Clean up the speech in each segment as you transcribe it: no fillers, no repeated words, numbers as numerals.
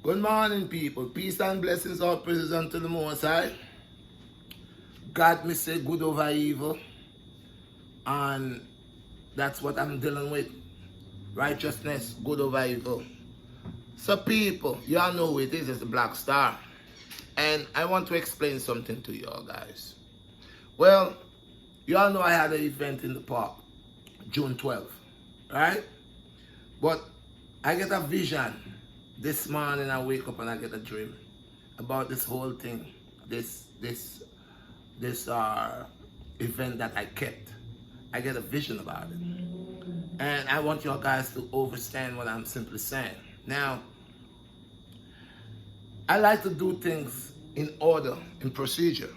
Good morning, people. Peace and blessings, all praises unto the Most High. God me say good over evil, and that's what I'm dealing with. Righteousness, good over evil. So, people, y'all know who it is. It's the Black Star, and I want to explain something to y'all guys. Well, y'all know I had an event in the park, June 12th, right? But I get a vision. This morning I wake up and I get a dream about this whole thing, this event that I kept. I get a vision about it. And I want you guys to understand what I'm simply saying. Now, I like to do things in order, in procedure.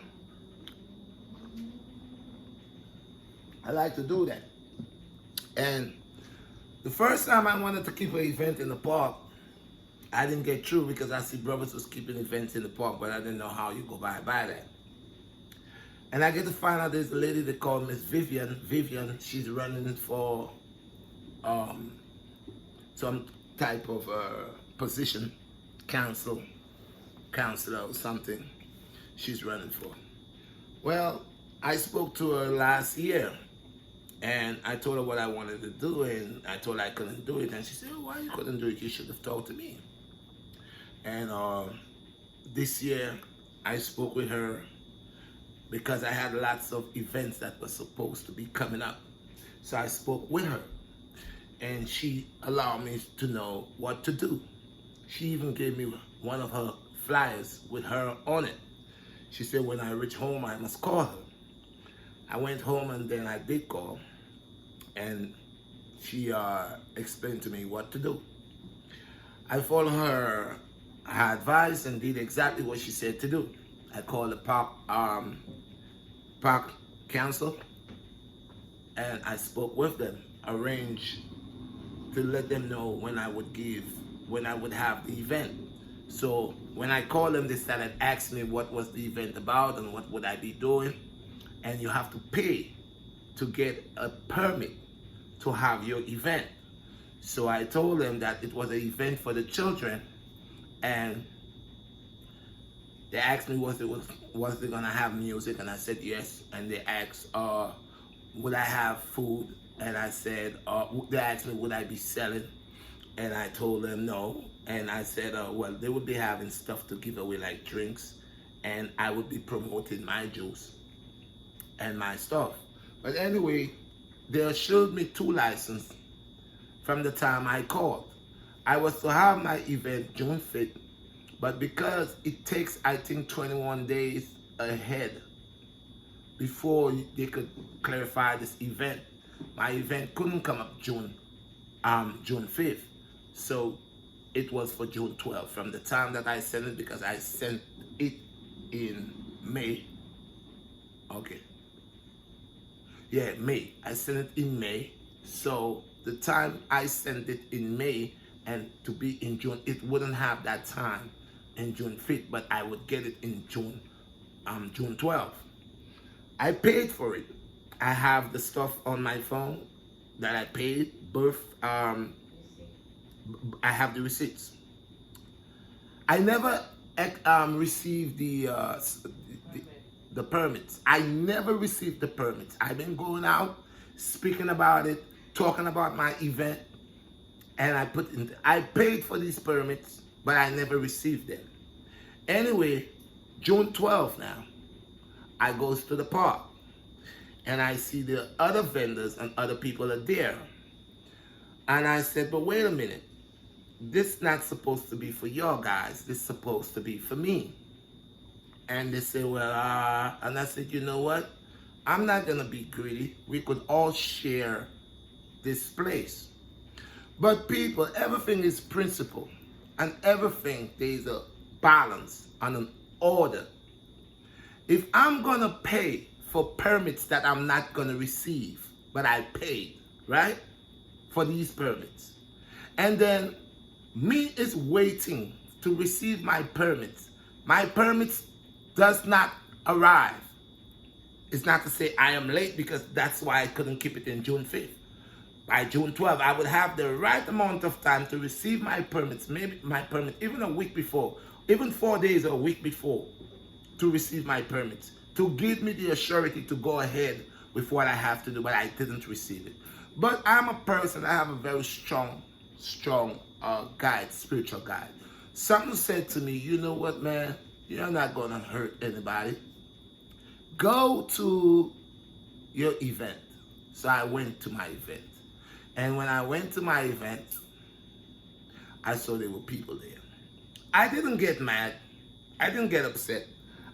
I like to do that. And the first time I wanted to keep an event in the park, I didn't get through because I see brothers was keeping events in the park, but I didn't know how you go by that. And I get to find out there's a lady they call Miss Vivian. Vivian, she's running for some type of position, counselor or something she's running for. Well, I spoke to her last year and I told her what I wanted to do, and I told her I couldn't do it, and she said, oh, why you couldn't do it? You should have talked to me. And this year I spoke with her because I had lots of events that were supposed to be coming up. So I spoke with her and she allowed me to know what to do. She even gave me one of her flyers with her on it. She said when I reach home I must call her. I went home and then I did call, and she explained to me what to do. I followed her advice and did exactly what she said to do. I called the park council and I spoke with them, arranged to let them know when I would have the event. So when I called them, they started asking me what was the event about and what would I be doing. And you have to pay to get a permit to have your event. So I told them that it was an event for the children, and they asked me was they gonna have music, and I said yes. And they asked would I have food, and I said they asked me would I be selling, and I told them no. And I said well, they would be having stuff to give away like drinks, and I would be promoting my juice and my stuff. But anyway, they assured me 2 licenses from the time I called. I was to have my event June 5th, but because it takes, I think, 21 days ahead before they could clarify this event, my event couldn't come up June 5th. So it was for June 12th from the time that I sent it, because I sent it in May. Okay. Yeah, May. I sent it in May. So the time I sent it in May and to be in June, it wouldn't have that time in June 5th, but I would get it in June 12th. I paid for it. I have the stuff on my phone that I paid. I have the receipts. I never received the permits. I never received the permits. I've been going out, speaking about it, talking about my event, and I paid for these permits, but I never received them. Anyway, June 12th now, I goes to the park, and I see the other vendors and other people are there. And I said, but wait a minute, this not supposed to be for y'all guys, this is supposed to be for me. And they say, well, and I said, you know what? I'm not gonna be greedy. We could all share this place. But people, everything is principle, and everything, there's a balance and an order. If I'm gonna pay for permits that I'm not gonna receive, but I paid, right, for these permits, and then me is waiting to receive my permits does not arrive. It's not to say I am late, because that's why I couldn't keep it in June 5th. By June 12th, I would have the right amount of time to receive my permits, maybe my permit even a week before, even 4 days or a week before, to receive my permits, to give me the assurity to go ahead with what I have to do, but I didn't receive it. But I'm a person, I have a very strong guide, spiritual guide. Something said to me, you know what, man, you're not going to hurt anybody. Go to your event. So I went to my event. And when I went to my event, I saw there were people there. I didn't get mad. I didn't get upset.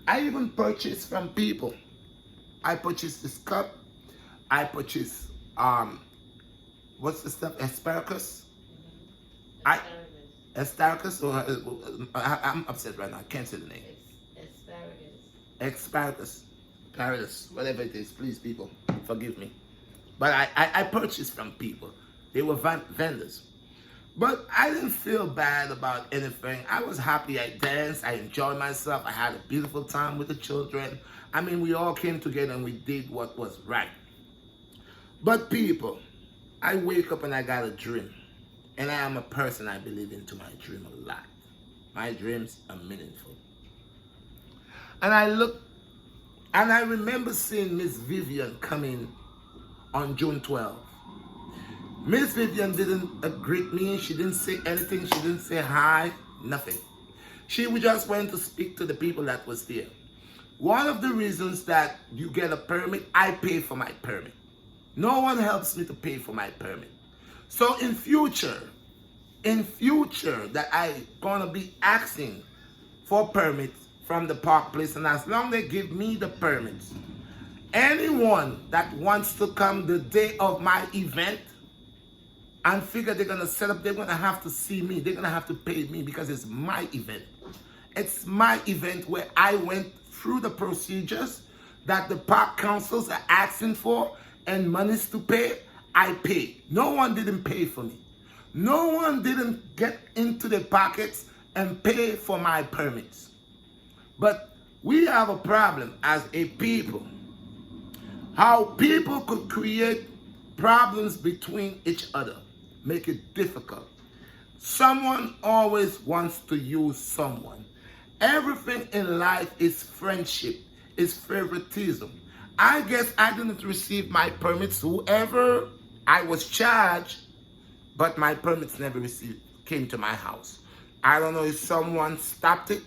I even purchased from people. I purchased this cup. I purchased, what's the stuff? Asparagus? Asparagus? I'm upset right now. I can't say the name. Asparagus. Asparagus. Whatever it is. Please, people, forgive me. But I purchased from people. They were vendors. But I didn't feel bad about anything. I was happy. I danced. I enjoyed myself. I had a beautiful time with the children. I mean, we all came together and we did what was right. But people, I wake up and I got a dream. And I am a person, I believe into my dream a lot. My dreams are meaningful. And I look, and I remember seeing Miss Vivian coming on June 12th. Miss Vivian didn't greet me. She didn't say anything. She didn't say hi. Nothing. She just went to speak to the people that was there. One of the reasons that you get a permit, I pay for my permit. No one helps me to pay for my permit. So in future that I gonna be asking for permits from the park place, and as long as they give me the permits, anyone that wants to come the day of my event and figure they're gonna set up, they're gonna have to see me. They're gonna have to pay me because it's my event. It's my event where I went through the procedures that the park councils are asking for and monies to pay. I pay. No one didn't pay for me. No one didn't get into their pockets and pay for my permits. But we have a problem as a people. How people could create problems between each other, make it difficult. Someone always wants to use someone. Everything in life is friendship, is favoritism. I guess I didn't receive my permits, whoever I was charged, but my permits never came to my house. I don't know if someone stopped it.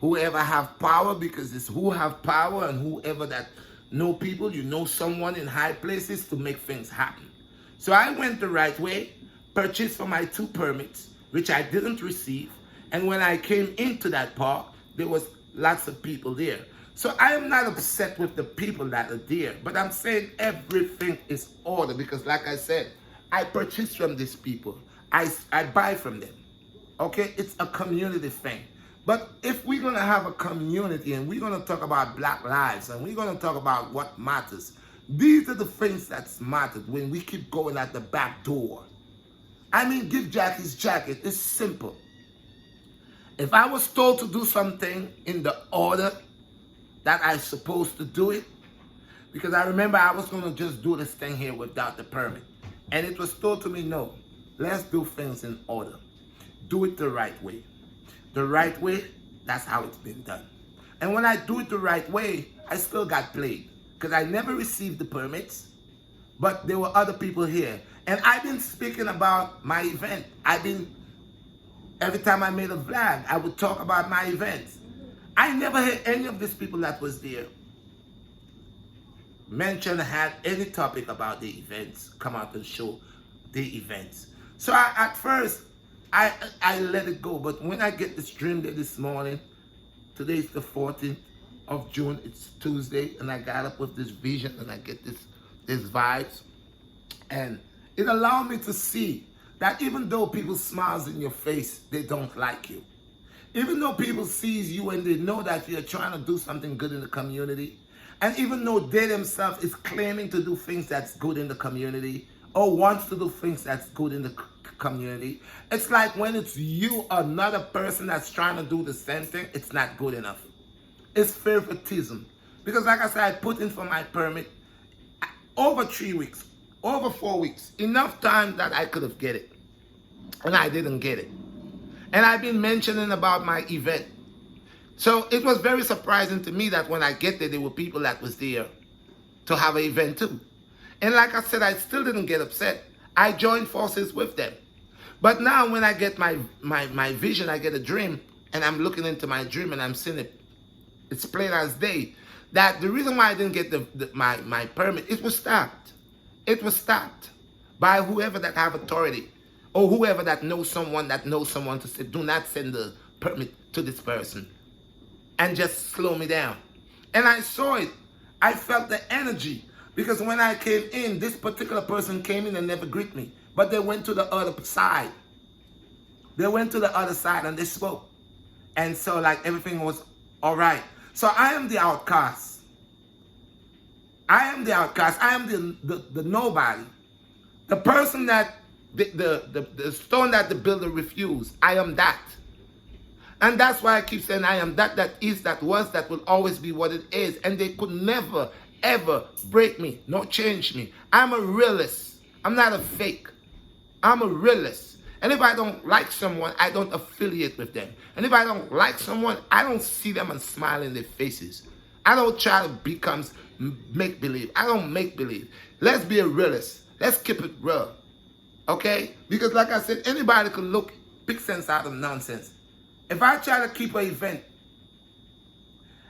Whoever have power, because it's who have power and whoever that know people, you know someone in high places to make things happen. So I went the right way, purchased for my 2 permits, which I didn't receive. And when I came into that park, there was lots of people there. So I am not upset with the people that are there, but I'm saying everything is order because like I said, I purchase from these people. I buy from them. Okay, it's a community thing. But if we're going to have a community and we're going to talk about black lives and we're going to talk about what matters, these are the things that's mattered when we keep going at the back door. I mean, give Jack his jacket. It's simple. If I was told to do something in the order that I'm supposed to do it, because I remember I was going to just do this thing here without the permit. And it was told to me, no, let's do things in order. Do it the right way. The right way, that's how it's been done. And when I do it the right way, I still got played. Because I never received the permits, but there were other people here. And I've been speaking about my event. Every time I made a vlog, I would talk about my events. I never heard any of these people that was there mention had any topic about the events, come out and show the events. So at first, I let it go. But when I get this dream there this morning, today is the 14th of June, it's Tuesday, and I got up with this vision and I get this vibes. And it allowed me to see that even though people smiles in your face, they don't like you. Even though people sees you and they know that you're trying to do something good in the community, and even though they themselves is claiming to do things that's good in the community, or wants to do things that's good in the community, it's like when it's you, another person that's trying to do the same thing, it's not good enough. It's favoritism. Because like I said, I put in for my permit over 3 weeks. over 4 weeks. Enough time that I could have get it. And I didn't get it. And I've been mentioning about my event. So it was very surprising to me that when I get there were people that was there to have an event too. And like I said, I still didn't get upset. I joined forces with them. But now when I get my vision, I get a dream, and I'm looking into my dream and I'm seeing it. It's plain as day. That the reason why I didn't get my permit, it was stopped. It was stopped by whoever that have authority, or whoever that knows someone to say, do not send the permit to this person, and just slow me down. And I saw it. I felt the energy, because when I came in, this particular person came in and never greeted me, but they went to the other side. They went to the other side and they spoke. And so like everything was all right. So I am the outcast. I am the outcast. I am the nobody. The person that, the stone that the builder refused. I am that. And that's why I keep saying I am that, that is, that was, that will always be what it is. And they could never, ever break me, nor change me. I'm a realist. I'm not a fake. I'm a realist. And if I don't like someone, I don't affiliate with them. And if I don't like someone, I don't see them and smile in their faces. I don't try to become make-believe. I don't make believe. Let's be a realist. Let's keep it real. Okay? Because like I said, anybody can look, pick sense out of nonsense. If I try to keep an event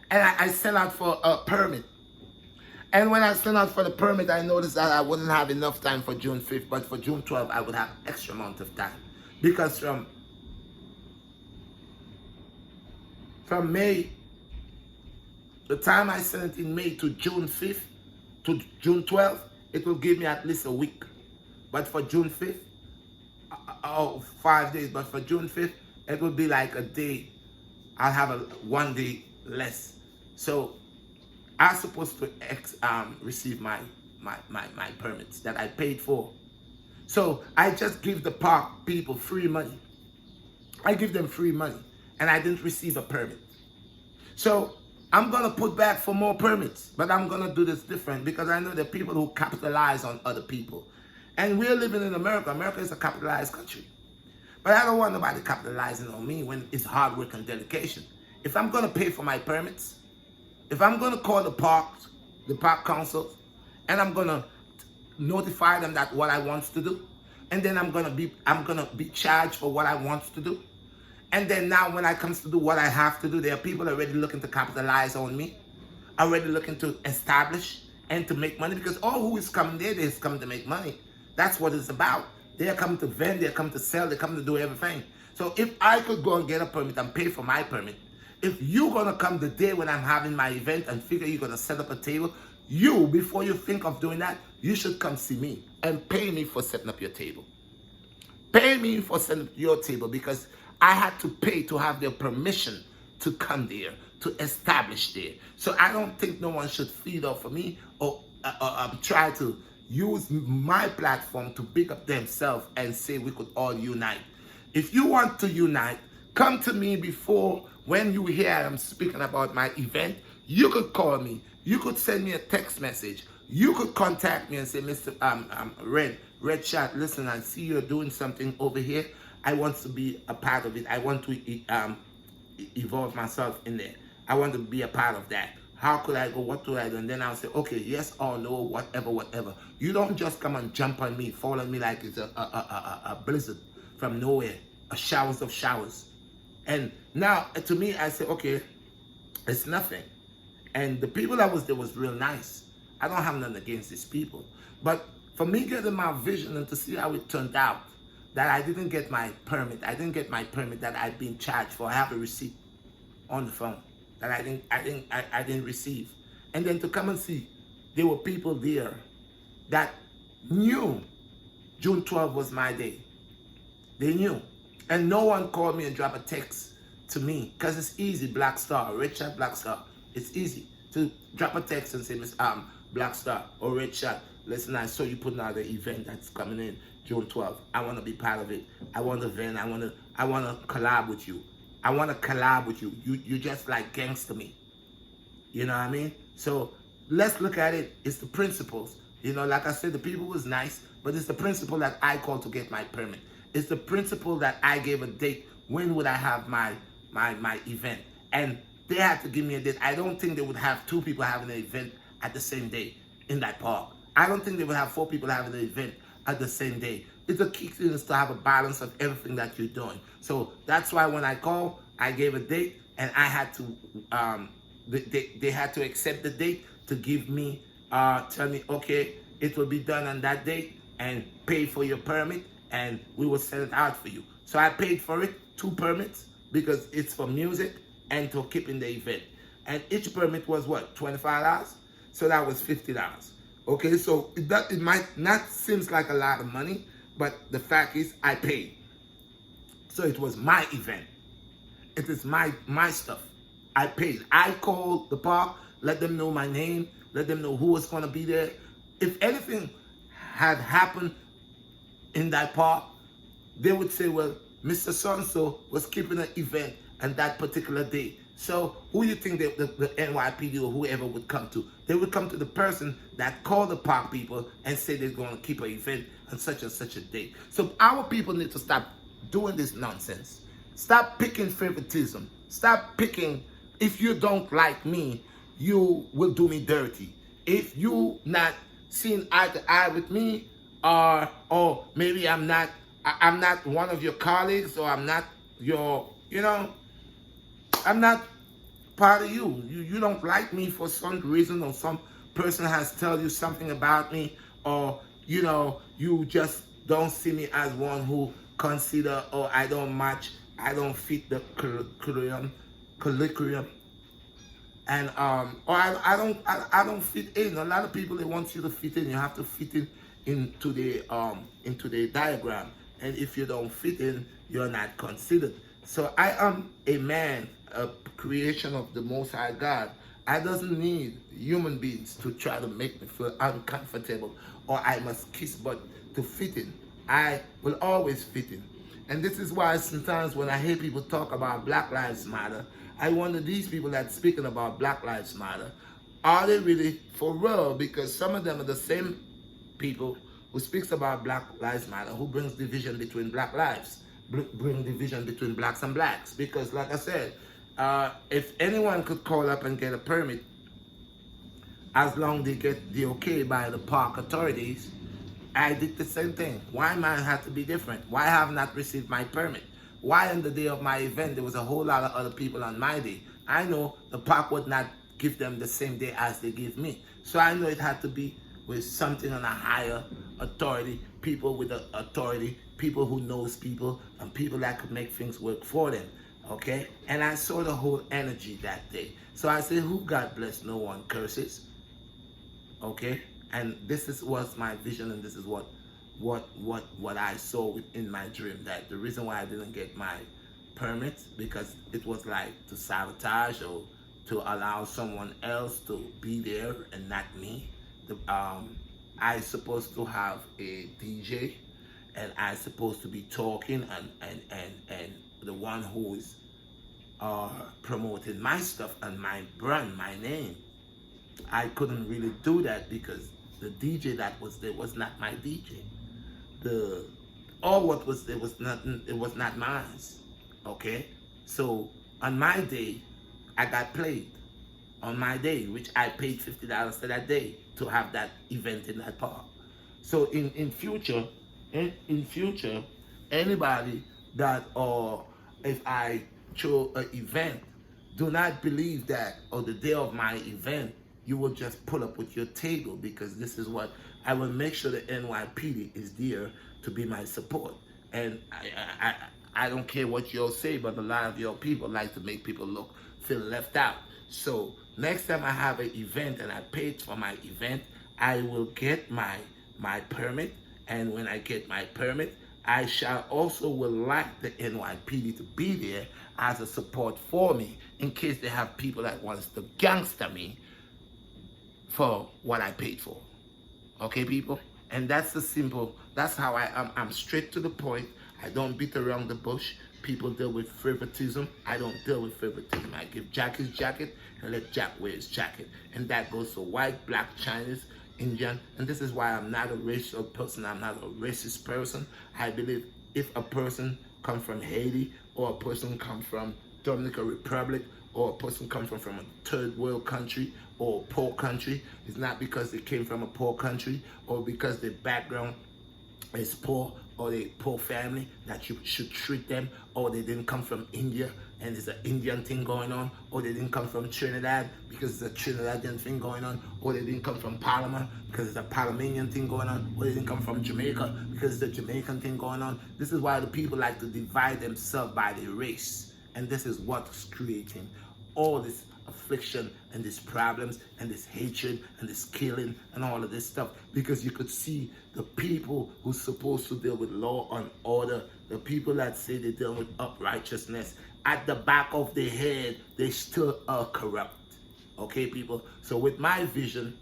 and I send out for a permit, and when I sent out for the permit, I noticed that I wouldn't have enough time for June 5th, but for June 12th, I would have extra amount of time. Because from May, the time I sent it in May to June 5th, to June 12th, it will give me at least a week. But for June 5th, 5 days, but for June 5th, it will be like a day. I'll have a 1 day less. So I'm supposed to receive my permits that I paid for. So I just give the park people free money. I give them free money, and I didn't receive a permit. So I'm gonna put back for more permits, but I'm gonna do this different, because I know there are people who capitalize on other people. And we're living in America. America is a capitalized country. But I don't want nobody capitalizing on me when it's hard work and dedication. If I'm gonna pay for my permits, if I'm gonna call the park council, and I'm gonna notify them that what I want to do, and then I'm gonna be charged for what I want to do, and then now when I comes to do what I have to do, there are people already looking to capitalize on me, already looking to establish and to make money, because all who is coming there, is coming to make money. That's what it's about. They're coming to vend, they're coming to sell, they're coming to do everything. So if I could go and get a permit and pay for my permit, if you're gonna come the day when I'm having my event and figure you're gonna set up a table, you, before you think of doing that, you should come see me and pay me for setting up your table. Pay me for setting up your table, because I had to pay to have their permission to come there, to establish there. So I don't think no one should feed off of me or try to use my platform to big up themselves and say we could all unite. If you want to unite, come to me before, when you hear I'm speaking about my event. You could call me. You could send me a text message. You could contact me and say, Mr. RedShot, listen, I see you're doing something over here. I want to be a part of it. I want to evolve myself in there. I want to be a part of that. How could I go? What do I do? And then I'll say, okay, yes or no, whatever, whatever. You don't just come and jump on me, fall on me like it's a blizzard from nowhere, a showers of showers. And now, to me, I say, okay, it's nothing. And the people that was there was real nice. I don't have nothing against these people. But for me getting my vision and to see how it turned out, that I didn't get my permit. I didn't get my permit that I'd been charged for. I have a receipt on the phone that I didn't receive. And then to come and see, there were people there that knew June 12th was my day. They knew. And no one called me and dropped a text to me, because it's easy, Blackstar, RedShot, Blackstar. It's easy to drop a text and say, Miss Blackstar or RedShot, listen, I saw you putting out an event that's coming in June 12th. I want to be part of it. I want to vent. I want to collab with you. I want to collab with you. You just like gangster me. You know what I mean? So let's look at it. It's the principles. You know, like I said, the people was nice, but it's the principal that I called to get my permit. It's the principal that I gave a date. When would I have my event? And they had to give me a date. I don't think they would have 2 people having an event at the same day in that park. I don't think they would have 4 people having an event at the same day. It's a key thing is to have a balance of everything that you're doing. So that's why when I called, I gave a date, and I had to, they had to accept the date to give me, tell me, okay, it will be done on that date, and pay for your permit, and we will send it out for you. So I paid for it, 2 permits, because it's for music and to keeping the event. And each permit was what, $25? So that was $50. Okay, so it might not seems like a lot of money, but the fact is I paid. So it was my event. It is my stuff. I paid. I called the park, let them know my name, let them know who was going to be there. If anything had happened in that park, they would say, well, Mr. So-and-so was keeping an event on that particular day. So who do you think the NYPD or whoever would come to? They would come to the person that called the park people and say they're going to keep an event on such and such a date. So our people need to stop doing this nonsense. Stop picking favoritism. Stop picking, if you don't like me, you will do me dirty. If you not seeing eye to eye with me, or maybe I'm not one of your colleagues, or I'm not your, I'm not part of you. You don't like me for some reason, or some person has told you something about me, or you just don't see me as one who consider, or I don't match, I don't fit the curriculum, and or I don't fit in. A lot of people, they want you to fit in. You have to fit in into the diagram, and if you don't fit in, you're not considered. So I am a man, a creation of the Most High God. I doesn't need human beings to try to make me feel uncomfortable, or I must kiss butt to fit in. I will always fit in. And this is why sometimes when I hear people talk about Black Lives Matter, I wonder, these people that speaking about Black Lives Matter, are they really for real? Because some of them are the same people who speaks about Black Lives Matter, who brings division between black lives, bring division between blacks and blacks. Because like I said, if anyone could call up and get a permit, as long as they get the okay by the park authorities, I did the same thing. Why mine had to be different? Why have not received my permit? Why on the day of my event, there was a whole lot of other people on my day? I know the park would not give them the same day as they give me. So I know it had to be with something on a higher authority, people with the authority, people who knows people, and people that could make things work for them, okay? And I saw the whole energy that day. So I said, who God bless, no one curses, okay? And this was my vision, and this is what I saw in my dream. That the reason why I didn't get my permits, because it was like to sabotage or to allow someone else to be there and not me. I supposed to have a DJ, and I supposed to be talking, and the one who is promoting my stuff and my brand, my name. I couldn't really do that because the DJ that was there was not my DJ. All what was there was nothing. It was not mine. Okay, so on my day, I got played. On my day, which I paid $50 for that day to have that event in that park. So in future, anybody that, or if I show an event, do not believe that on the day of my event you will just pull up with your table, because this is what I will make sure the NYPD is there to be my support. And I don't care what you'll say, but a lot of your people like to make people feel left out. So next time I have an event and I paid for my event, I will get my permit. And when I get my permit, I shall also would like the NYPD to be there as a support for me, in case they have people that wants to gangster me for what I paid for. Okay, people? And that's that's how I am. I'm straight to the point. I don't beat around the bush. People deal with favoritism. I don't deal with favoritism. I give Jack his jacket and let Jack wear his jacket. And that goes for white, black, Chinese, Indian, and this is why I'm not a racial person. I'm not a racist person. I believe if a person come from Haiti, or a person come from Dominican Republic, or a person come from a third world country or a poor country, it's not because they came from a poor country or because their background is poor or they poor family that you should treat them, or they didn't come from India and there's an Indian thing going on, or they didn't come from Trinidad because there's a Trinidadian thing going on, or they didn't come from Panama because there's a Panamanian thing going on, or they didn't come from Jamaica because there's a Jamaican thing going on. This is why the people like to divide themselves by their race, and this is what's creating all this affliction and these problems and this hatred and this killing and all of this stuff, because you could see the people who's supposed to deal with law and order, the people that say they deal with uprightness, at the back of their head they still are corrupt. Okay, people? So with my vision,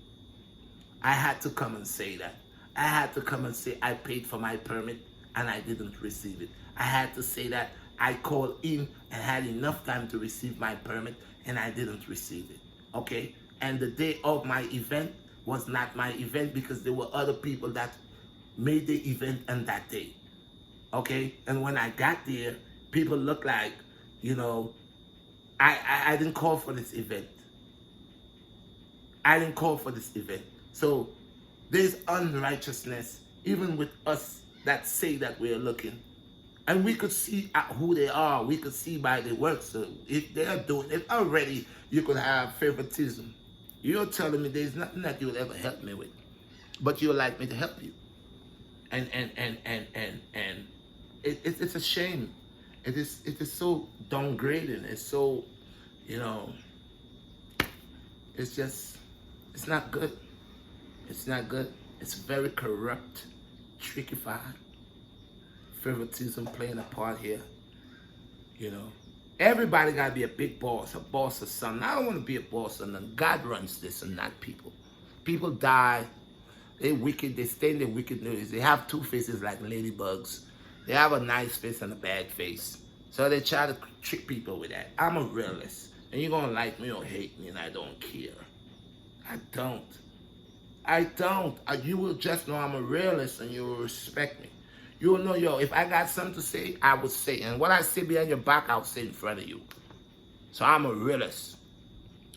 I had to come and say that. I had to come and say I paid for my permit and I didn't receive it. I had to say that I called in and had enough time to receive my permit and I didn't receive it. Okay? And the day of my event was not my event because there were other people that made the event on that day. Okay? And when I got there, people looked like, you know, I didn't call for this event. I didn't call for this event. So there's unrighteousness even with us that say that we're looking. And we could see who they are. We could see by their works. So if they are doing it already, you could have favoritism. You're telling me there's nothing that you would ever help me with, but you would like me to help you. And it's a shame. It is so downgrading. It's so, you know, it's just, it's not good. It's not good. It's very corrupt, trickified. Favoritism playing a part here. You know, everybody got to be a big boss, a boss of something. I don't want to be a boss of nothing. God runs this and not people. People die. They're wicked. They stay in their wicked ways. They have two faces like ladybugs. They have a nice face and a bad face. So they try to trick people with that. I'm a realist. And you're going to like me or hate me, and I don't care. I don't. You will just know I'm a realist, and you will respect me. You will know, yo, if I got something to say, I will say. And what I say behind your back, I'll say in front of you. So I'm a realist.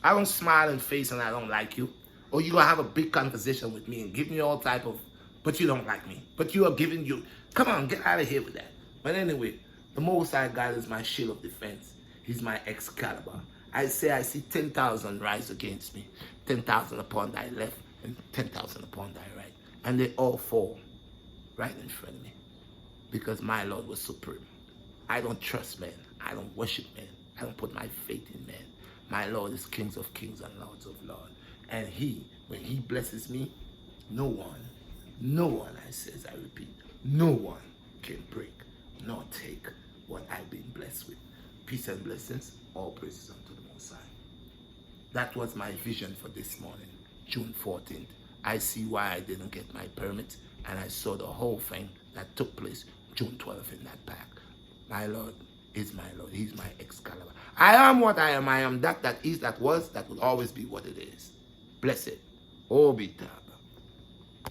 I don't smile in face and I don't like you. Or you're going to have a big conversation with me and give me all type of, but you don't like me. But you are giving you, come on, get out of here with that. But anyway, the Most High God is my shield of defense. He's my Excalibur. I say I see 10,000 rise against me. 10,000 upon thy left and 10,000 upon thy right. And they all fall right in front of me. Because my Lord was supreme. I don't trust man. I don't worship man. I don't put my faith in man. My Lord is kings of kings and lords of lords. And he, when he blesses me, no one, I says, I repeat, no one can break nor take what I've been blessed with. Peace and blessings, all praises unto the Most High. That was my vision for this morning, June 14th. I see why I didn't get my permit, and I saw the whole thing that took place June 12th in that pack. My Lord is my Lord. He's my Excalibur. I am what I am. I am that is, that was, that will always be what it is. Blessed. Obita.